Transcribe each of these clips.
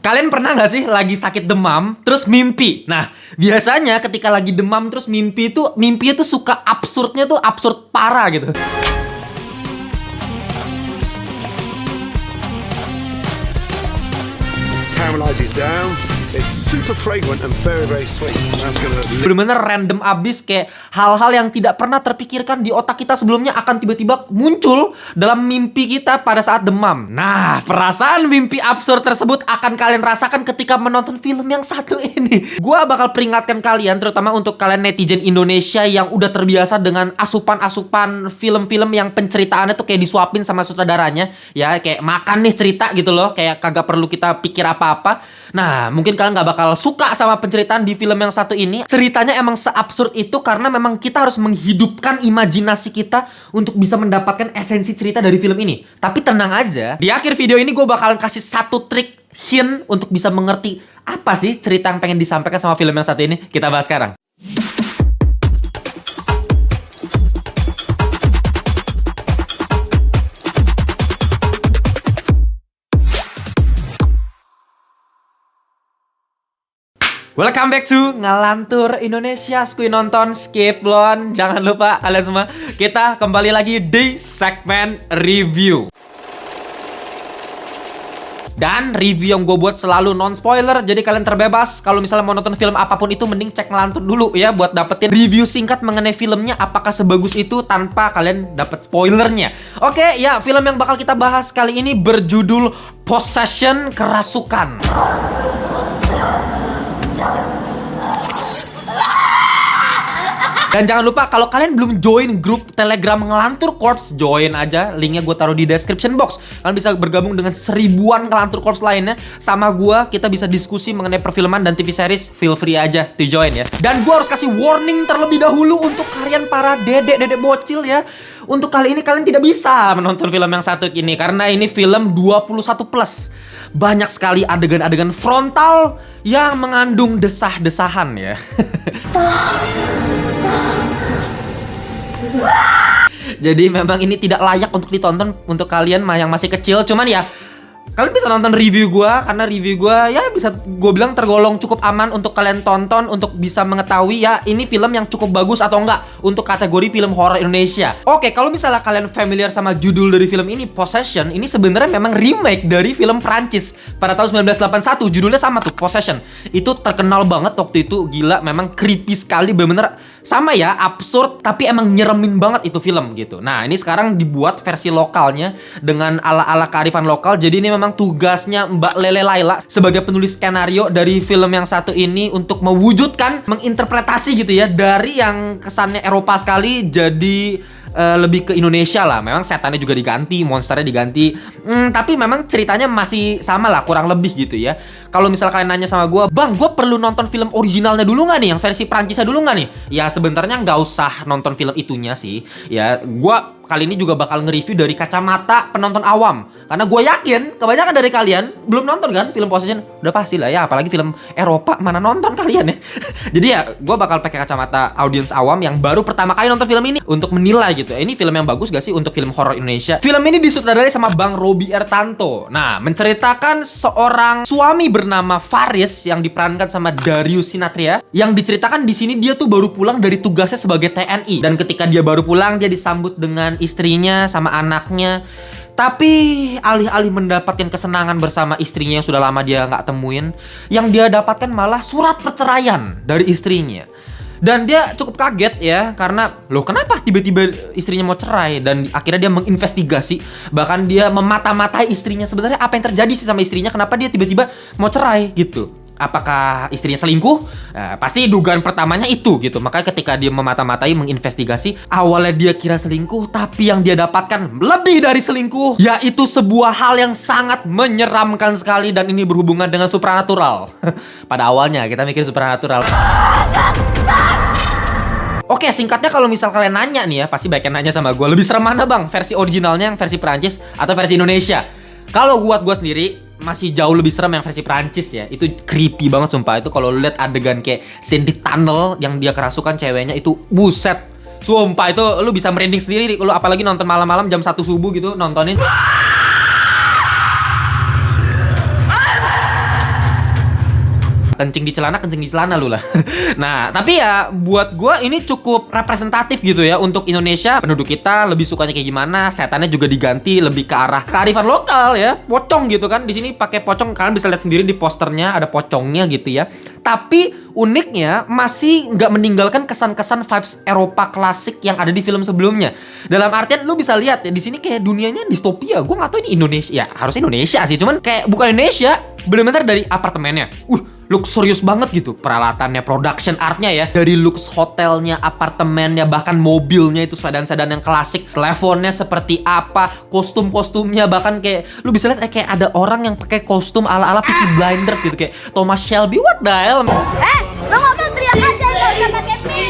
Kalian pernah nggak sih lagi sakit demam, terus mimpi? Nah, biasanya ketika lagi demam terus mimpi itu suka absurdnya tuh absurd parah gitu. Caramelizes down. It's super fragrant and very sweet. That's gonna Bener-bener random abis, kayak hal-hal yang tidak pernah terpikirkan di otak kita sebelumnya akan tiba-tiba muncul dalam mimpi kita pada saat demam. Nah, perasaan mimpi absurd tersebut akan kalian rasakan ketika menonton film yang satu ini. Gua bakal peringatkan kalian, terutama untuk kalian netizen Indonesia yang udah terbiasa dengan asupan-asupan film-film yang penceritaannya tuh kayak disuapin sama sutradaranya. Ya, kayak makan nih cerita gitu loh, kayak kagak perlu kita pikir apa-apa. Nah, mungkin kalian nggak bakal suka sama penceritaan di film yang satu ini. Ceritanya emang seabsurd itu karena memang kita harus menghidupkan imajinasi kita untuk bisa mendapatkan esensi cerita dari film ini. Tapi tenang aja, di akhir video ini gue bakalan kasih satu trik hint untuk bisa mengerti apa sih cerita yang pengen disampaikan sama film yang satu ini. Kita bahas sekarang. Welcome back to Ngalantur Indonesia. Skui nonton, skip, lon. Jangan lupa kalian semua, kita kembali lagi di segmen review. Dan review yang gue buat selalu non-spoiler, jadi kalian terbebas. Kalau misalnya mau nonton film apapun itu, mending cek Ngalantur dulu ya, buat dapetin review singkat mengenai filmnya apakah sebagus itu tanpa kalian dapet spoilernya. Oke, ya, film yang bakal kita bahas kali ini berjudul Possession, Kerasukan. Dan jangan lupa, kalau kalian belum join grup Telegram Ngelantur Corps, join aja. Linknya gue taruh di description box. Kalian bisa bergabung dengan seribuan Ngelantur Corps lainnya. Sama gue, kita bisa diskusi mengenai perfilman dan TV series. Feel free aja to join ya. Dan gue harus kasih warning terlebih dahulu untuk kalian para dedek-dedek bocil ya. Untuk kali ini kalian tidak bisa menonton film yang satu ini, karena ini film 21+. Banyak sekali adegan-adegan frontal yang mengandung desah-desahan ya. Jadi memang ini tidak layak untuk ditonton untuk kalian yang masih kecil. Cuman ya, kalian bisa nonton review gue, karena review gue ya bisa gue bilang tergolong cukup aman untuk kalian tonton, untuk bisa mengetahui ya ini film yang cukup bagus atau enggak untuk kategori film horor Indonesia. Oke, kalau misalnya kalian familiar sama judul dari film ini, Possession, ini sebenarnya memang remake dari film Prancis pada tahun 1981. Judulnya sama tuh, Possession. Itu terkenal banget waktu itu, gila, memang creepy sekali, bener-bener sama ya, absurd, tapi emang nyeremin banget itu film gitu. Nah, ini sekarang dibuat versi lokalnya dengan ala-ala kearifan lokal. Jadi ini memang tugasnya Mbak Lele Laila sebagai penulis skenario dari film yang satu ini untuk mewujudkan, menginterpretasi gitu ya, dari yang kesannya Eropa sekali jadi lebih ke Indonesia lah. Memang setannya juga diganti, monsternya diganti, tapi memang ceritanya masih sama lah, kurang lebih gitu ya. Kalau misal kalian nanya sama gue, Bang, gue perlu nonton film originalnya dulu nggak nih, yang versi Prancisnya dulu nggak nih? Ya sebenarnya nggak usah nonton film itunya sih. Ya gue kali ini juga bakal nge-review dari kacamata penonton awam, karena gue yakin kebanyakan dari kalian belum nonton kan film Possession. Udah pasti lah ya, apalagi film Eropa, mana nonton kalian ya. Jadi ya gue bakal pakai kacamata audiens awam yang baru pertama kali nonton film ini untuk menilai gitu. Ini film yang bagus gak sih untuk film horor Indonesia? Film ini disutradarai sama Bang Robi Ertanto. Nah, menceritakan seorang suami bernama Faris yang diperankan sama Darius Sinathrya. Yang diceritakan di sini dia tuh baru pulang dari tugasnya sebagai TNI, dan ketika dia baru pulang, dia disambut dengan istrinya sama anaknya. Tapi alih-alih mendapatkan kesenangan bersama istrinya yang sudah lama dia nggak temuin, yang dia dapatkan malah surat perceraian dari istrinya. Dan dia cukup kaget ya, karena loh kenapa tiba-tiba istrinya mau cerai. Dan akhirnya dia menginvestigasi, bahkan dia memata-matai istrinya. Sebenarnya apa yang terjadi sih sama istrinya, kenapa dia tiba-tiba mau cerai gitu. Apakah istrinya selingkuh? Pasti dugaan pertamanya itu gitu. Makanya ketika dia memata-matai, menginvestigasi, awalnya dia kira selingkuh, tapi yang dia dapatkan lebih dari selingkuh, yaitu sebuah hal yang sangat menyeramkan sekali. Dan ini berhubungan dengan supranatural. Pada awalnya kita mikir supranatural. Oke, singkatnya kalau misal kalian nanya nih ya, pasti banyak yang nanya sama gue, lebih serem mana bang? Versi originalnya yang versi Prancis atau versi Indonesia? Kalau buat gue sendiri, masih jauh lebih serem yang versi Prancis ya. Itu creepy banget sumpah. Itu kalau lu lihat adegan kayak scene di tunnel yang dia kerasukan ceweknya, itu buset. Sumpah itu lu bisa merinding sendiri. Lu apalagi nonton malam-malam jam 1 subuh gitu nontonin. kencing di celana lu lah. Nah, tapi ya buat gua ini cukup representatif gitu ya untuk Indonesia. Penduduk kita lebih sukanya kayak gimana, setannya juga diganti lebih ke arah kearifan lokal ya. Pocong gitu kan. Di sini pakai pocong, kalian bisa lihat sendiri di posternya ada pocongnya gitu ya. Tapi uniknya masih nggak meninggalkan kesan-kesan vibes Eropa klasik yang ada di film sebelumnya. Dalam artian lu bisa lihat ya di sini kayak dunianya distopia. Gue nggak tahu ini Indonesia. Ya harusnya Indonesia sih, cuman kayak bukan Indonesia. Bener-bener dari apartemennya. Luxurious banget gitu peralatannya, production artnya ya. Dari lux hotelnya, apartemennya, bahkan mobilnya itu sedan-sedan yang klasik. Teleponnya seperti apa, kostum-kostumnya bahkan kayak lu bisa lihat kayak ada orang yang pakai kostum ala-ala Peaky Blinders gitu kayak Thomas Shelby. What the hell? Lo ngomong teriak aja, gak usah pakai mic.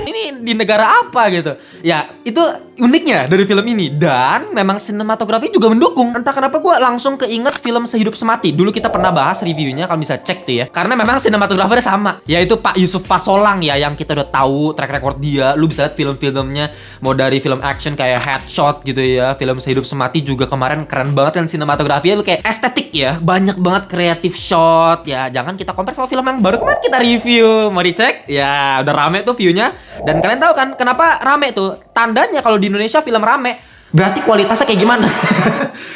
Ini di negara apa gitu. Ya itu uniknya dari film ini. Dan memang sinematografi juga mendukung. Entah kenapa gue langsung keinget film Sehidup Semati. Dulu kita pernah bahas reviewnya, kalian bisa cek tuh ya. Karena memang sinematografernya sama, yaitu Pak Yusuf Pasolang ya, yang kita udah tahu track record dia. Lu bisa lihat film-filmnya, mau dari film action kayak Headshot gitu ya. Film Sehidup Semati juga kemarin keren banget kan sinematografinya. Lu kayak estetik ya, banyak banget kreatif shot ya. Jangan kita compare sama film yang baru kemarin kita review. Mau dicek? Ya udah rame tuh viewnya. Dan kalian tahu kan kenapa rame tuh? Tandanya kalau di Indonesia film rame berarti kualitasnya kayak gimana?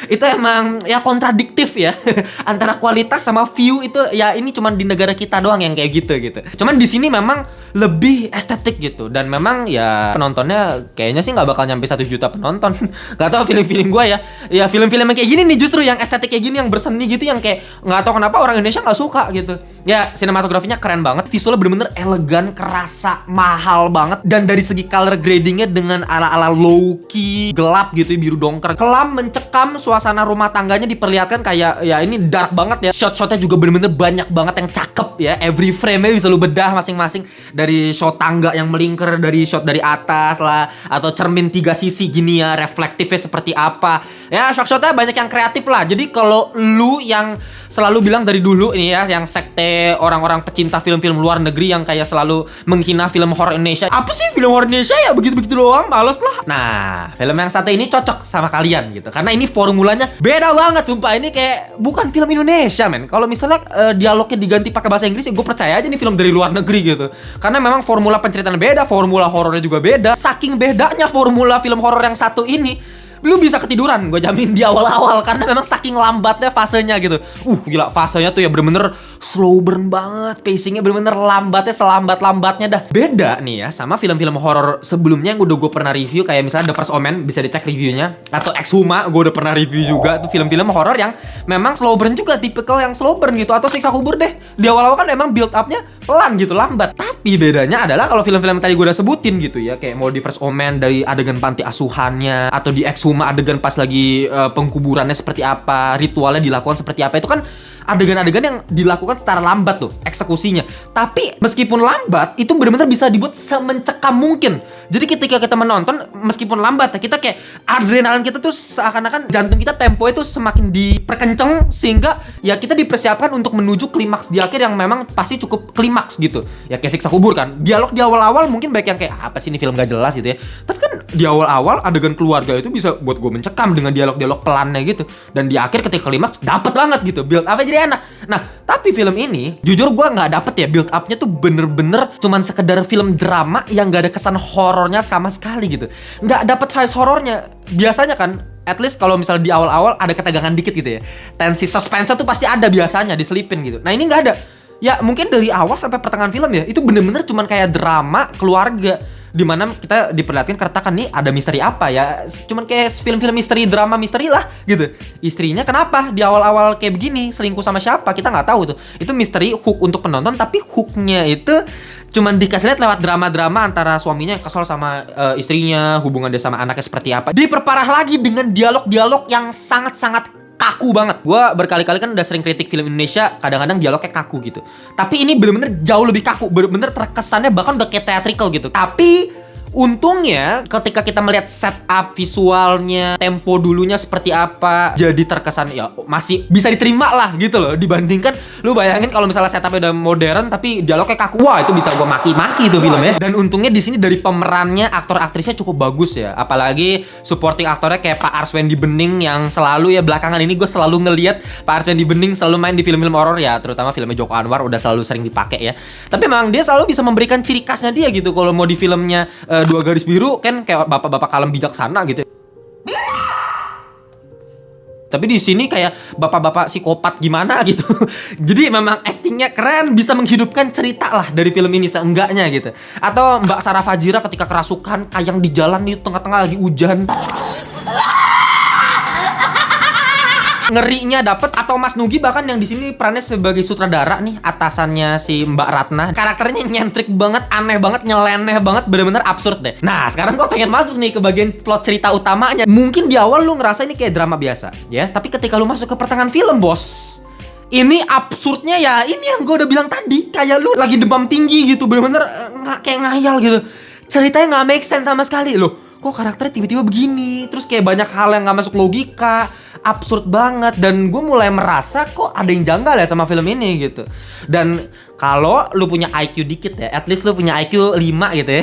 Itu emang ya kontradiktif ya. Antara kualitas sama view itu ya ini cuman di negara kita doang yang kayak gitu. Cuman di sini memang lebih estetik gitu. Dan memang ya penontonnya kayaknya sih nggak bakal nyampe 1 juta penonton. Gak tau feeling gue ya. Ya film-film yang kayak gini nih justru yang estetik kayak gini, yang berseni gitu, yang kayak nggak tahu kenapa orang Indonesia nggak suka gitu. Ya sinematografinya keren banget, visualnya bener-bener elegan, kerasa mahal banget. Dan dari segi color gradingnya dengan ala-ala low key, gelap gitu, biru dongker, kelam mencekam, suasana rumah tangganya diperlihatkan kayak ya ini dark banget ya. Shot-shotnya juga bener-bener banyak banget yang cakep ya. Every frame-nya bisa lu bedah masing-masing, dari shot tangga yang melingkar, dari shot dari atas lah, atau cermin 3 sisi gini ya, reflektifnya seperti apa ya. Shot-shotnya banyak yang kreatif lah. Jadi kalau lu yang selalu bilang dari dulu ini ya, yang sekte orang-orang pecinta film-film luar negeri yang kayak selalu menghina film horor Indonesia, apa sih film horor Indonesia ya begitu-begitu doang, males lah. Nah, film yang satu ini cocok sama kalian gitu, karena ini formulanya beda banget sumpah. Ini kayak bukan film Indonesia men. Kalau misalnya dialognya diganti pakai bahasa Inggris ya gue percaya aja nih film dari luar negeri gitu. Karena memang formula penceritaan beda, formula horornya juga beda. Saking bedanya formula film horor yang satu ini, lu bisa ketiduran, gue jamin di awal-awal, karena memang saking lambatnya fasenya gitu. Gila, fasenya tuh ya bener-bener slow burn banget, pacingnya bener-bener lambatnya, selambat-lambatnya dah. Beda nih ya sama film-film horor sebelumnya yang udah gue pernah review, kayak misalnya The First Omen, bisa dicek reviewnya, atau Exhuma, gue udah pernah review juga. Tuh film-film horor yang memang slow burn juga, tipikal yang slow burn gitu, atau Siksa Kubur deh. Di awal-awal kan emang build up-nya pelan gitu, lambat. Tapi bedanya adalah kalau film-film tadi gue udah sebutin gitu ya, kayak mau di First Omen dari adegan panti asuhannya, atau di Exhuma adegan pas lagi pengkuburannya seperti apa, ritualnya dilakukan seperti apa, itu kan adegan-adegan yang dilakukan secara lambat tuh eksekusinya. Tapi meskipun lambat, itu benar-benar bisa dibuat semencekam mungkin. Jadi ketika kita menonton meskipun lambat, kita kayak adrenalin kita tuh seakan-akan jantung kita tempo itu semakin diperkenceng, sehingga ya kita dipersiapkan untuk menuju klimaks di akhir yang memang pasti cukup klimaks gitu. Ya kayak Siksa Kubur kan. Dialog di awal-awal mungkin baik yang kayak apa sih ini film gak jelas gitu ya. Tapi kan di awal-awal adegan keluarga itu bisa buat gue mencekam dengan dialog-dialog pelannya gitu. Dan di akhir ketika klimaks dapet banget gitu. Build up-nya jadi enak. Nah, tapi film ini jujur gue nggak dapet ya build up-nya tuh bener-bener cuman sekedar film drama yang nggak ada kesan horornya sama sekali gitu. Nggak dapet vibes horornya. Biasanya kan at least kalau misalnya di awal-awal ada ketegangan dikit gitu ya. Tensi suspense tuh pasti ada biasanya diselipin gitu. Nah, ini nggak ada. Ya mungkin dari awal sampai pertengahan film ya itu bener-bener cuman kayak drama keluarga, dimana kita diperlihatkan keretakan nih ada misteri apa ya, cuman kayak film-film misteri, drama misteri lah gitu. Istrinya kenapa di awal-awal kayak begini, selingkuh sama siapa, kita nggak tahu tuh. Itu misteri hook untuk penonton, tapi hooknya itu cuman dikasih lihat lewat drama-drama antara suaminya yang kesel sama istrinya, hubungan dia sama anaknya seperti apa. Diperparah lagi dengan dialog-dialog yang sangat-sangat kaku banget. Gua berkali-kali kan udah sering kritik film Indonesia, kadang-kadang dialognya kaku gitu. Tapi ini bener-bener jauh lebih kaku, bener-bener terkesannya bahkan udah kayak theatrical gitu. Tapi Untungnya ketika kita melihat setup visualnya, tempo dulunya seperti apa, jadi terkesan ya masih bisa diterima lah gitu loh. Dibandingkan lu bayangin kalau misalnya setupnya udah modern tapi dialognya kaku, wah itu bisa gua maki-maki itu filmnya. Dan untungnya di sini dari pemerannya, aktor aktrisnya cukup bagus ya. Apalagi supporting aktornya kayak Pak Arswendi Bening yang selalu ya belakangan ini gue selalu ngeliat Pak Arswendi Bening selalu main di film-film horor ya, terutama filmnya Joko Anwar udah selalu sering dipakai ya. Tapi memang dia selalu bisa memberikan ciri khasnya dia gitu. Kalau mau di filmnya Dua Garis Biru kan kayak bapak-bapak kalem bijaksana gitu. Tapi di sini kayak bapak-bapak psikopat gimana gitu. Jadi memang aktingnya keren, bisa menghidupkan cerita lah dari film ini seenggaknya gitu. Atau Mbak Sarah Fajira ketika kerasukan kayang di jalan di tengah-tengah lagi hujan. Ngerinya dapet. Atau Mas Nugi bahkan yang di sini perannya sebagai sutradara nih, atasannya si Mbak Ratna, karakternya nyentrik banget, aneh banget, nyeleneh banget, bener-bener absurd deh. Nah sekarang gue pengen masuk nih ke bagian plot cerita utamanya. Mungkin di awal lu ngerasa ini kayak drama biasa ya, tapi ketika lu masuk ke pertengahan film bos, ini absurdnya ya ini yang gue udah bilang tadi, kayak lu lagi demam tinggi gitu, bener-bener kayak ngayal gitu. Ceritanya nggak make sense sama sekali loh. Kok karakternya tiba-tiba begini, terus kayak banyak hal yang nggak masuk logika, absurd banget. Dan gue mulai merasa kok ada yang janggal ya sama film ini gitu. Dan kalau lu punya IQ dikit ya, at least lu punya IQ 5 gitu ya.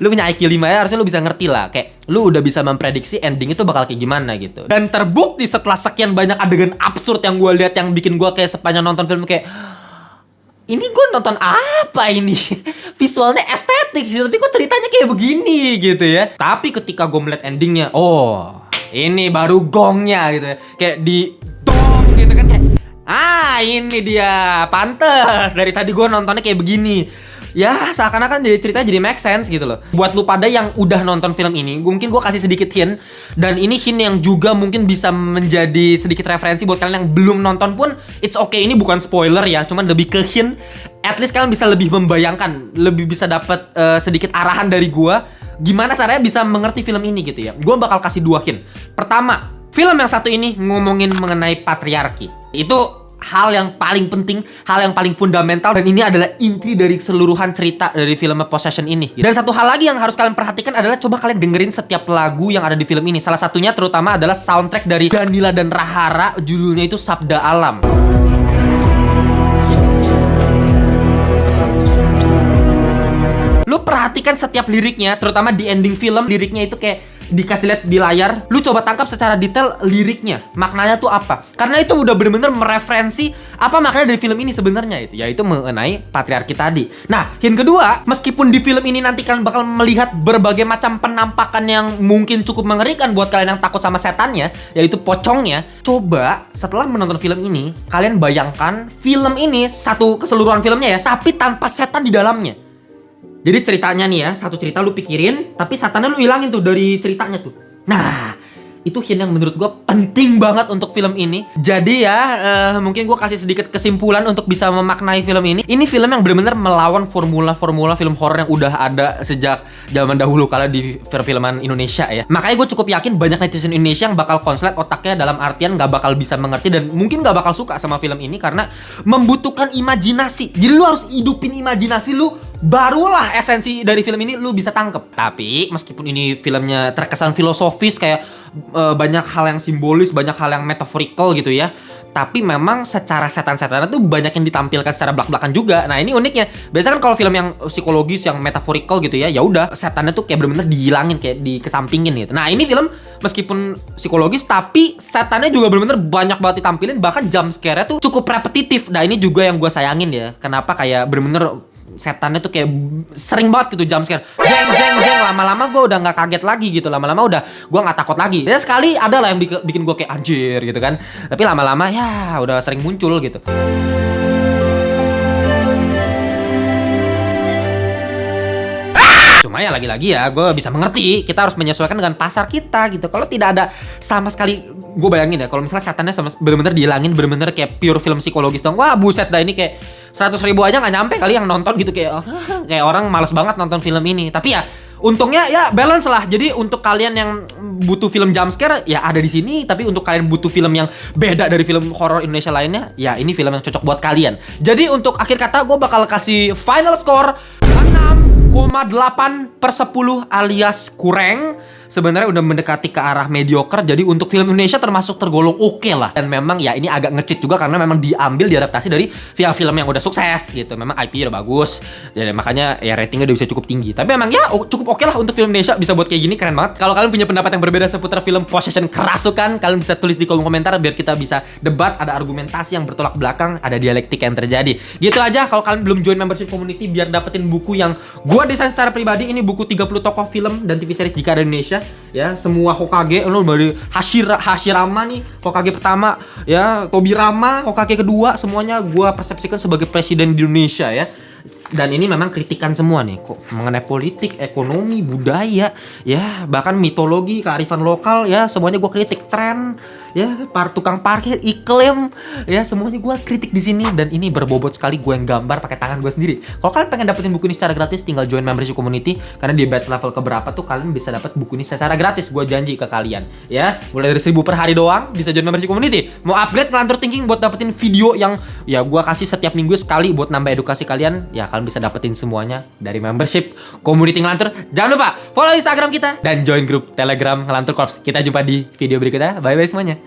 Lu punya IQ 5 ya, harusnya lu bisa ngerti lah, kayak lu udah bisa memprediksi ending itu bakal kayak gimana gitu. Dan terbukti setelah sekian banyak adegan absurd yang gue lihat, yang bikin gue kayak sepanjang nonton film kayak, ini gue nonton apa ini? Visualnya estetik sih, tapi kok ceritanya kayak begini gitu ya. Tapi ketika gue melihat endingnya, oh ini baru gongnya gitu ya. Kayak di dong gitu kan, kayak ini dia, pantes dari tadi gue nontonnya kayak begini. Ya seakan-akan jadi ceritanya jadi make sense gitu loh. Buat lu pada yang udah nonton film ini, mungkin gue kasih sedikit hint. Dan ini hint yang juga mungkin bisa menjadi sedikit referensi buat kalian yang belum nonton pun. It's okay, ini bukan spoiler ya, cuman lebih ke hint. At least kalian bisa lebih membayangkan, lebih bisa dapat sedikit arahan dari gue gimana caranya bisa mengerti film ini gitu ya. Gue bakal kasih 2 hint. Pertama, film yang satu ini ngomongin mengenai patriarki. Itu hal yang paling penting, hal yang paling fundamental, dan ini adalah inti dari keseluruhan cerita dari film Possession ini. Dan satu hal lagi yang harus kalian perhatikan adalah coba kalian dengerin setiap lagu yang ada di film ini. Salah satunya terutama adalah soundtrack dari Danila dan Rahara, judulnya itu Sabda Alam. Lu perhatikan setiap liriknya, terutama di ending film, liriknya itu kayak dikasih lihat di layar, lu coba tangkap secara detail liriknya, maknanya tuh apa. Karena itu udah bener-bener mereferensi apa maknanya dari film ini sebenarnya itu, yaitu mengenai patriarki tadi. Nah, hint kedua, meskipun di film ini nanti kalian bakal melihat berbagai macam penampakan yang mungkin cukup mengerikan buat kalian yang takut sama setannya, yaitu pocongnya. Coba setelah menonton film ini, kalian bayangkan film ini satu keseluruhan filmnya ya, tapi tanpa setan di dalamnya. Jadi ceritanya nih ya, satu cerita lu pikirin, tapi setannya lu hilangin tuh dari ceritanya tuh. Nah, itu hint yang menurut gue penting banget untuk film ini. Jadi ya, mungkin gue kasih sedikit kesimpulan untuk bisa memaknai film ini. Ini film yang benar-benar melawan formula-formula film horor yang udah ada sejak zaman dahulu kala di film-filman Indonesia ya. Makanya gue cukup yakin banyak netizen Indonesia yang bakal konslet otaknya, dalam artian gak bakal bisa mengerti dan mungkin gak bakal suka sama film ini karena membutuhkan imajinasi. Jadi lu harus hidupin imajinasi lu, barulah esensi dari film ini lu bisa tangkep. Tapi meskipun ini filmnya terkesan filosofis, kayak banyak hal yang simbolis, banyak hal yang metaphorical gitu ya, tapi memang secara setan-setan itu banyak yang ditampilkan secara belak-belakan juga. Nah ini uniknya. Biasanya kan kalau film yang psikologis, yang metaphorical gitu ya, ya udah setannya tuh kayak bener-bener dihilangin, kayak dikesampingin gitu. Nah ini film meskipun psikologis, tapi setannya juga bener-bener banyak banget ditampilin. Bahkan jump scare-nya tuh cukup repetitif. Nah ini juga yang gue sayangin ya. Kenapa kayak bener-bener setannya tuh kayak sering banget gitu jump scare, jeng jeng jeng, lama-lama gue udah nggak kaget lagi gitu, lama-lama udah gue nggak takut lagi. Ya sekali ada lah yang bikin gue kayak anjir gitu kan, tapi lama-lama ya udah sering muncul gitu. Cuma ya lagi-lagi ya, gue bisa mengerti kita harus menyesuaikan dengan pasar kita gitu. Kalau tidak ada sama sekali, gue bayangin ya, kalau misalnya setannya bener-bener dihilangin, bener-bener kayak pure film psikologis dong, wah buset dah, ini kayak 100.000 aja nggak nyampe kali yang nonton gitu, kayak kayak orang males banget nonton film ini. Tapi ya untungnya ya balance lah. Jadi untuk kalian yang butuh film jump scare ya ada di sini, tapi untuk kalian butuh film yang beda dari film horor Indonesia lainnya, ya ini film yang cocok buat kalian. Jadi untuk akhir kata gue bakal kasih final score 6,5 9,8/10 alias kurang. Sebenarnya udah mendekati ke arah mediocre. Jadi untuk film Indonesia termasuk tergolong oke lah. Dan memang ya ini agak ngecit juga karena memang diadaptasi dari film-film yang udah sukses gitu. Memang IP udah bagus. Jadi makanya ya ratingnya udah bisa cukup tinggi. Tapi memang ya cukup oke lah untuk film Indonesia bisa buat kayak gini, keren banget. Kalau kalian punya pendapat yang berbeda seputar film Possession Kerasukan, kalian bisa tulis di kolom komentar biar kita bisa debat, ada argumentasi yang bertolak belakang, ada dialektik yang terjadi. Gitu aja. Kalau kalian belum join membership community biar dapetin buku yang gua desain secara pribadi, ini buku 30 tokoh film dan TV series jika ada di Indonesia. Ya, semua Hokage lo dari Hashirama nih, Hokage pertama, ya, Tobirama, Hokage kedua, semuanya gua persepsikan sebagai presiden di Indonesia ya. Dan ini memang kritikan semua nih kok mengenai politik, ekonomi, budaya, ya bahkan mitologi, kearifan lokal ya semuanya gue kritik, tren, ya tukang parkir, iklim, ya semuanya gue kritik di sini dan ini berbobot sekali gue yang gambar pakai tangan gue sendiri. Kalau kalian pengen dapetin buku ini secara gratis tinggal join membership community karena di batch level keberapa tuh kalian bisa dapat buku ini secara gratis, gue janji ke kalian ya. Mulai dari 1000 per hari doang bisa join membership community. Mau upgrade Ngelantur Thinking buat dapetin video yang ya gue kasih setiap minggu sekali buat nambah edukasi kalian. Ya kalian bisa dapetin semuanya dari membership community Ngelantur. Jangan lupa follow Instagram kita dan join grup Telegram Ngelantur Corps. Kita jumpa di video berikutnya. Bye bye semuanya.